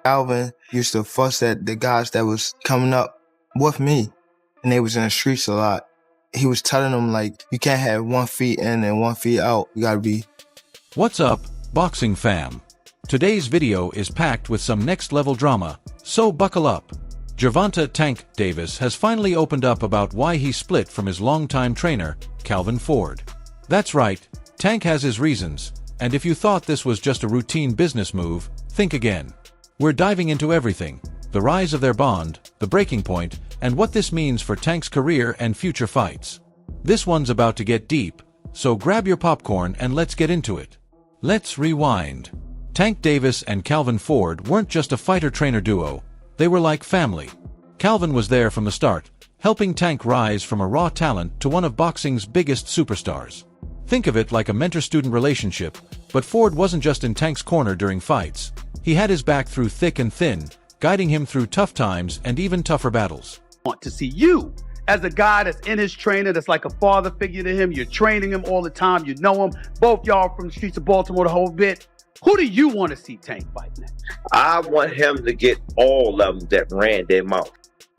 Calvin used to fuss at the guys that was coming up with me, and they was in the streets a lot. He was telling them, like, you can't have 1 feet in and 1 feet out. You gotta be... What's up, boxing fam? Today's video is packed with some next-level drama, so buckle up. Gervonta "Tank" Davis has finally opened up about why he split from his longtime trainer, Calvin Ford. That's right, Tank has his reasons, and if you thought this was just a routine business move, think again. We're diving into everything: the rise of their bond, the breaking point, and what this means for Tank's career and future fights. This one's about to get deep, so grab your popcorn and let's get into it. Let's rewind. Tank Davis and Calvin Ford weren't just a fighter-trainer duo, they were like family. Calvin was there from the start, helping Tank rise from a raw talent to one of boxing's biggest superstars. Think of it like a mentor-student relationship, but Ford wasn't just in Tank's corner during fights. He had his back through thick and thin, guiding him through tough times and even tougher battles. Want to see you as a guy that's in his trainer, that's like a father figure to him. You're training him all the time. You know him. Both y'all from the streets of Baltimore the whole bit. Who do you want to see Tank fight next? I want him to get all of them that ran their mouth.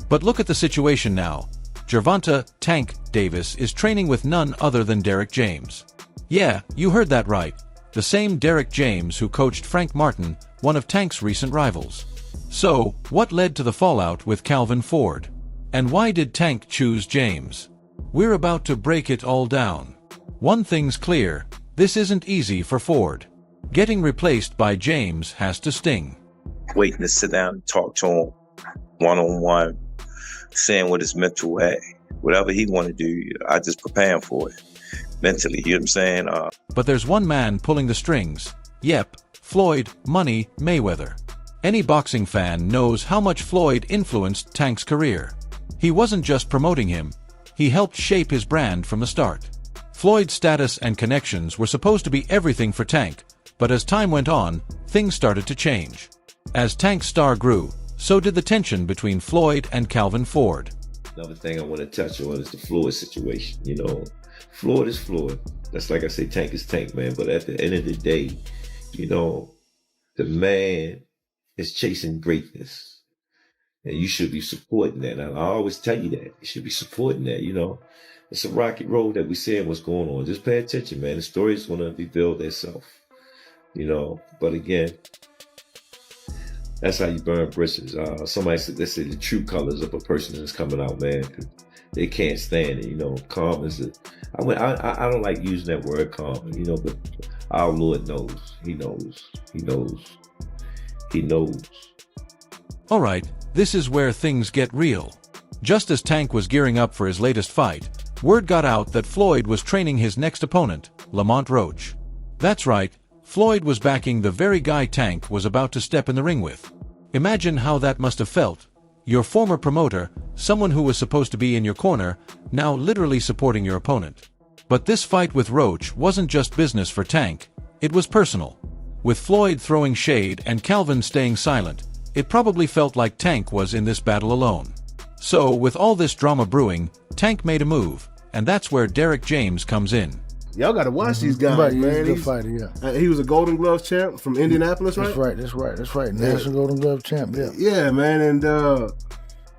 But look at the situation now. Gervonta "Tank" Davis is training with none other than Derrick James. Yeah, you heard that right. The same Derrick James who coached Frank Martin, one of Tank's recent rivals. So, what led to the fallout with Calvin Ford? And why did Tank choose James? We're about to break it all down. One thing's clear, this isn't easy for Ford. Getting replaced by James has to sting. Waiting to sit down and talk to him one-on-one, seeing what his mental at. Whatever he want to do, I just prepare him for it mentally, you know what I'm saying? But there's one man pulling the strings. Yep, Floyd "Money" Mayweather. Any boxing fan knows how much Floyd influenced Tank's career. He wasn't just promoting him, he helped shape his brand from the start. Floyd's status and connections were supposed to be everything for Tank, but as time went on, things started to change. As Tank's star grew, so did the tension between Floyd and Calvin Ford. Another thing I want to touch on is the Floyd situation. You know, Floyd is Floyd. That's like I say, Tank is Tank, man. But at the end of the day, you know, the man is chasing greatness. And you should be supporting that. And I always tell you that. You should be supporting that, you know. It's a rocky road that we seeing what's going on. Just pay attention, man. The story is going to reveal itself. You know, but again, that's how you burn bridges. Somebody said, they say the true colors of a person is coming out, man. They can't stand it, you know. Calm is I don't like using that word calm, you know, but our Lord knows. He knows. He knows. He knows. All right, this is where things get real. Just as Tank was gearing up for his latest fight, word got out that Floyd was training his next opponent, Lamont Roach. That's right. Floyd was backing the very guy Tank was about to step in the ring with. Imagine how that must have felt. Your former promoter, someone who was supposed to be in your corner, now literally supporting your opponent. But this fight with Roach wasn't just business for Tank, it was personal. With Floyd throwing shade and Calvin staying silent, it probably felt like Tank was in this battle alone. So, with all this drama brewing, Tank made a move, and that's where Derrick James comes in. Y'all gotta watch these guys, right, man. He's a good fighter, yeah. He was a Golden Glove champ from Indianapolis, right? That's right. National Golden Glove champ, yeah. Yeah, man, and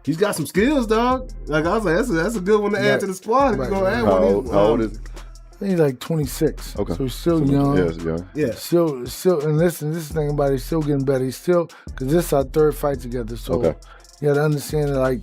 he's got some skills, dog. Like I was like, that's a good one to add to the squad. If you're gonna add one. How old is he? I think he's like 26. Okay. So he's still young. Yeah, he's young. Yeah. Still, and listen, this thing about it, he's still getting better. He's still, because this is our third fight together. So you gotta understand that, like,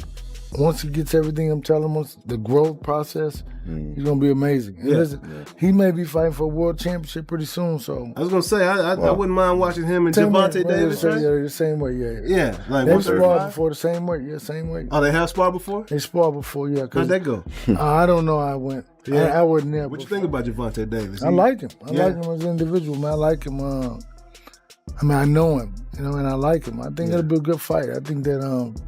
once he gets everything I'm telling him, once the growth process, he's gonna be amazing. And listen, he may be fighting for a world championship pretty soon. So I was gonna say, I wouldn't mind watching him and Gervonta Davis. Yeah, the same way, yeah. Like they've sparred before the same way, same way. Oh, they have sparred before? They sparred before, yeah. How'd that go? I don't know. I went. Yeah. I wasn't there. What you think about Gervonta Davis? I like him. I like him as an individual, man. I like him. I know him, you know, and I like him. I think it'll be a good fight. I think that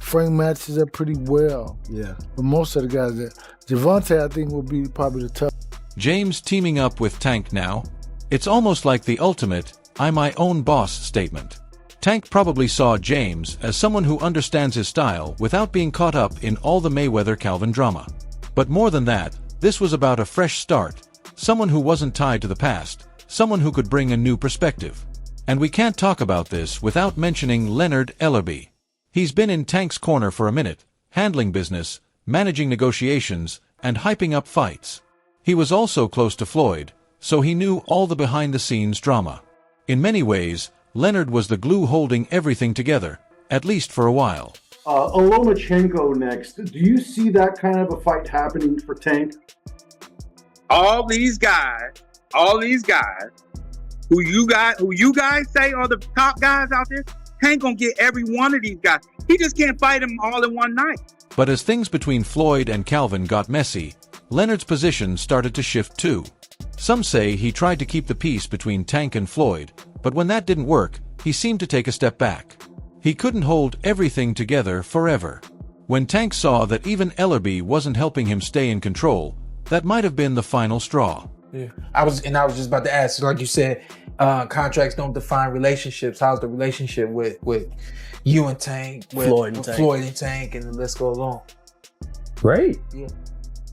Frank matches up pretty well. Yeah. But most of the guys that Gervonta, I think, will be probably the tough. James teaming up with Tank now. It's almost like the ultimate "I'm my own boss" statement. Tank probably saw James as someone who understands his style without being caught up in all the Mayweather-Calvin drama. But more than that, this was about a fresh start, someone who wasn't tied to the past, someone who could bring a new perspective. And we can't talk about this without mentioning Leonard Ellerbe. He's been in Tank's corner for a minute, handling business, managing negotiations, and hyping up fights. He was also close to Floyd, so he knew all the behind-the-scenes drama. In many ways, Leonard was the glue holding everything together, at least for a while. Lomachenko next. Do you see that kind of a fight happening for Tank? All these guys who you guys say are the top guys out there, Tank gonna get every one of these guys. He just can't fight them all in one night. But as things between Floyd and Calvin got messy, Leonard's position started to shift too. Some say he tried to keep the peace between Tank and Floyd, but when that didn't work, he seemed to take a step back. He couldn't hold everything together forever. When Tank saw that even Ellerbe wasn't helping him stay in control, that might have been the final straw. Yeah, I was just about to ask, like you said, contracts don't define relationships. How's the relationship with you and Tank, with Floyd and Tank, and the list goes on? Great. Yeah.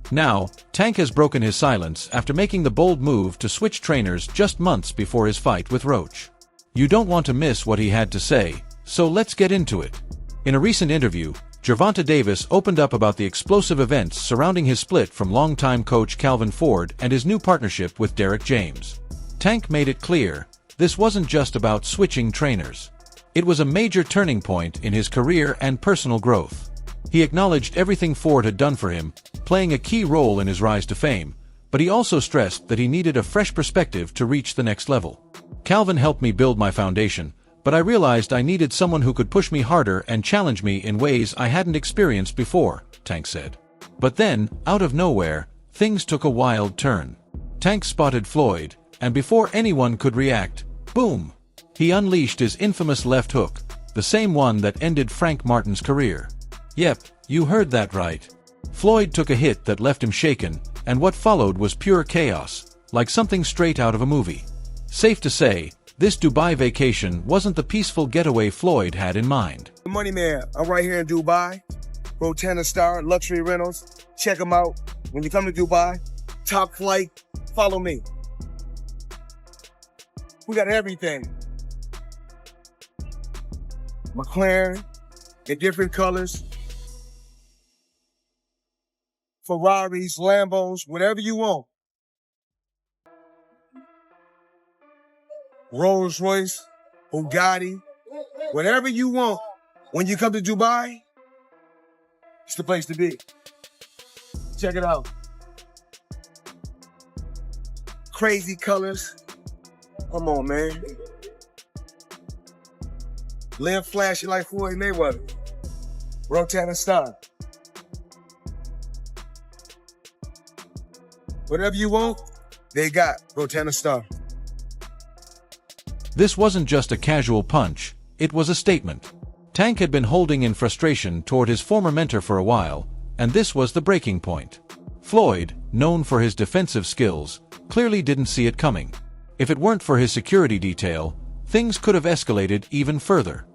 Now, Tank has broken his silence after making the bold move to switch trainers just months before his fight with Roach. You don't want to miss what he had to say, so let's get into it. In a recent interview, Gervonta Davis opened up about the explosive events surrounding his split from longtime coach Calvin Ford and his new partnership with Derek James. Tank made it clear, this wasn't just about switching trainers. It was a major turning point in his career and personal growth. He acknowledged everything Ford had done for him, playing a key role in his rise to fame, but he also stressed that he needed a fresh perspective to reach the next level. Calvin helped me build my foundation, but I realized I needed someone who could push me harder and challenge me in ways I hadn't experienced before, Tank said. But then, out of nowhere, things took a wild turn. Tank spotted Floyd, and before anyone could react, boom! He unleashed his infamous left hook, the same one that ended Frank Martin's career. Yep, you heard that right. Floyd took a hit that left him shaken, and what followed was pure chaos, like something straight out of a movie. Safe to say, this Dubai vacation wasn't the peaceful getaway Floyd had in mind. Money Man, I'm right here in Dubai. Rotana Star, Luxury Rentals. Check them out. When you come to Dubai, top flight, follow me. We got everything. McLaren in different colors. Ferraris, Lambos, whatever you want. Rolls Royce, Bugatti, whatever you want. When you come to Dubai, it's the place to be. Check it out. Crazy colors. Come on, man. Live flashy like Floyd Mayweather. Rotana Star. Whatever you want, they got Rotana Star. This wasn't just a casual punch, it was a statement. Tank had been holding in frustration toward his former mentor for a while, and this was the breaking point. Floyd, known for his defensive skills, clearly didn't see it coming. If it weren't for his security detail, things could have escalated even further.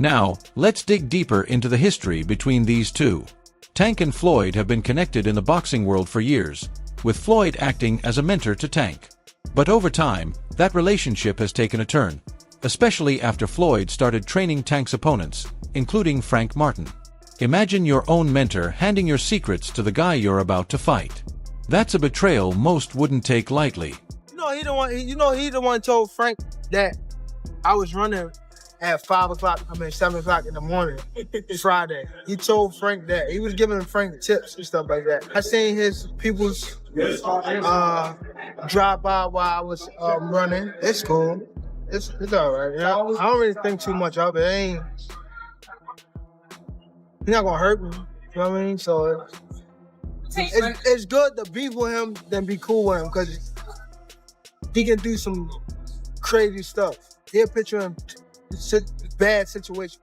Now, let's dig deeper into the history between these two. Tank and Floyd have been connected in the boxing world for years, with Floyd acting as a mentor to Tank. But over time, that relationship has taken a turn, especially after Floyd started training Tank's opponents, including Frank Martin. Imagine your own mentor handing your secrets to the guy you're about to fight. That's a betrayal most wouldn't take lightly. He the one told Frank that I was running at 7 o'clock in the morning, Friday. He told Frank that. He was giving Frank tips and stuff like that. I seen his people's drive by while I was running. It's cool. It's all right. I don't really think too much of it. He's not gonna hurt me. You know what I mean? So it's good to be with him than be cool with him, because he can do some crazy stuff. He'll put you in bad situation.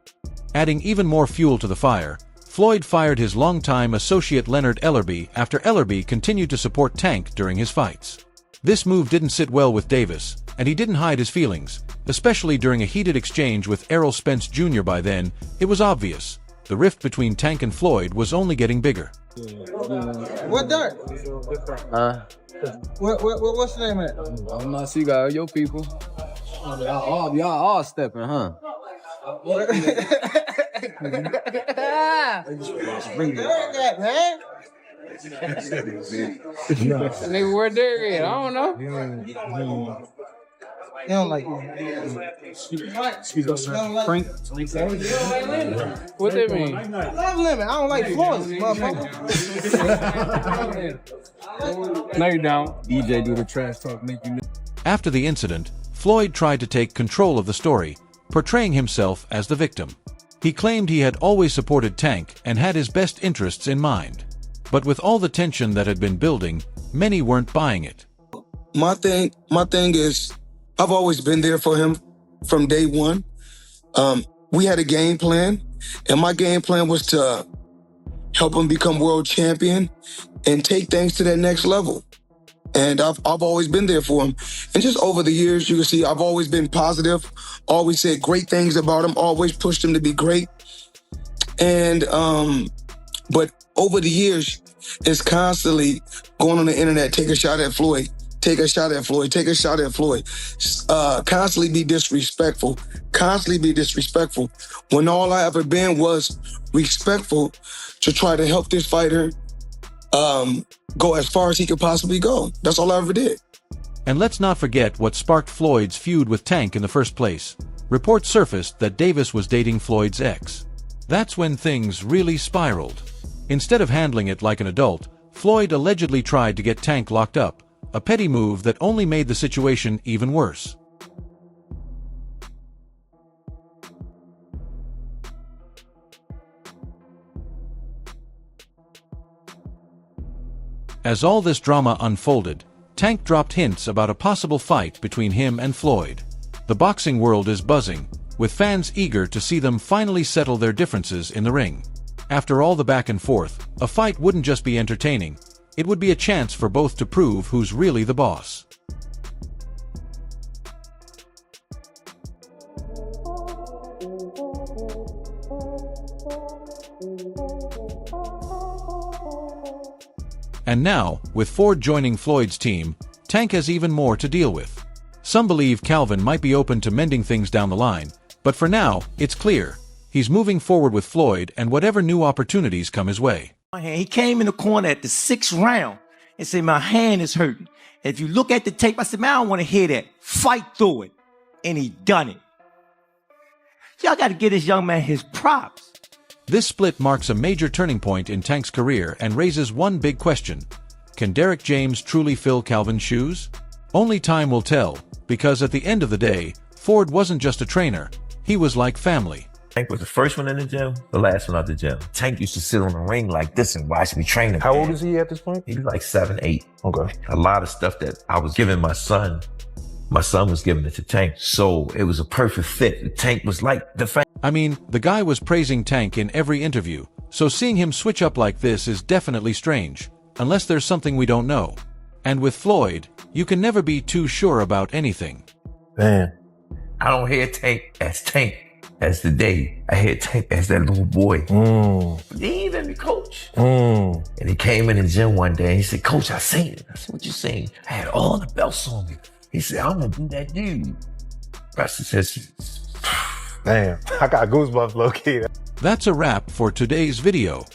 Adding even more fuel to the fire, Floyd fired his longtime associate Leonard Ellerbe after Ellerbe continued to support Tank during his fights. This move didn't sit well with Davis, and he didn't hide his feelings, especially during a heated exchange with Errol Spence Jr. By then, it was obvious. the rift between Tank and Floyd was only getting bigger. What dirt? What's the name of it? I'm not see guy, your people. Y'all all stepping, huh? Bring that, man. Nigga, where Derek at? I don't know. They don't like you. Frank. What that mean? I love Lemon. I don't like Floyd, motherfucker. No, you don't. DJ do the trash talk, make you. After the incident, Floyd tried to take control of the story, portraying himself as the victim. He claimed he had always supported Tank and had his best interests in mind. But with all the tension that had been building, many weren't buying it. My thing is, I've always been there for him from day one. We had a game plan, and my game plan was to help him become world champion and take things to that next level. And I've always been there for him. And just over the years, you can see I've always been positive, always said great things about him, always pushed him to be great. And, but over the years, it's constantly going on the internet, take a shot at Floyd, take a shot at Floyd, take a shot at Floyd. Constantly be disrespectful, when all I ever been was respectful to try to help this fighter go as far as he could possibly go. That's all I ever did. And let's not forget what sparked Floyd's feud with Tank in the first place. Reports surfaced that Davis was dating Floyd's ex. That's when things really spiraled. Instead of handling it like an adult, Floyd allegedly tried to get Tank locked up, a petty move that only made the situation even worse. As all this drama unfolded, Tank dropped hints about a possible fight between him and Floyd. The boxing world is buzzing, with fans eager to see them finally settle their differences in the ring. After all the back and forth, a fight wouldn't just be entertaining, it would be a chance for both to prove who's really the boss. And now, with Ford joining Floyd's team, Tank has even more to deal with. Some believe Calvin might be open to mending things down the line, but for now, it's clear. He's moving forward with Floyd and whatever new opportunities come his way. He came in the corner at the 6th round and said, my hand is hurting. If you look at the tape, I said, man, I don't want to hear that. Fight through it. And he done it. Y'all got to give this young man his props. This split marks a major turning point in Tank's career and raises one big question. Can Derek James truly fill Calvin's shoes? Only time will tell, because at the end of the day, Ford wasn't just a trainer, he was like family. Tank was the first one in the gym, the last one out the gym. Tank used to sit on the ring like this and watch me train him. How old is he at this point? He was like 7, 8. Okay. A lot of stuff that I was giving my son was giving it to Tank. So it was a perfect fit. Tank was like the family. I mean, the guy was praising Tank in every interview, so seeing him switch up like this is definitely strange, unless there's something we don't know. And with Floyd, you can never be too sure about anything. Man, I don't hear Tank as the day. I hear Tank as that little boy. He ain't let me coach. And he came in the gym one day and he said, Coach, I seen it. I said, what you seen? I had all the belts on me. He said, I'm gonna do that dude. Rusty says, damn, I got goosebumps low-key. That's a wrap for today's video.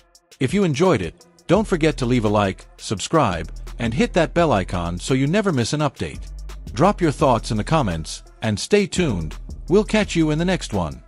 If you enjoyed it, don't forget to leave a like, subscribe, and hit that bell icon so you never miss an update. Drop your thoughts in the comments, and stay tuned. We'll catch you in the next one.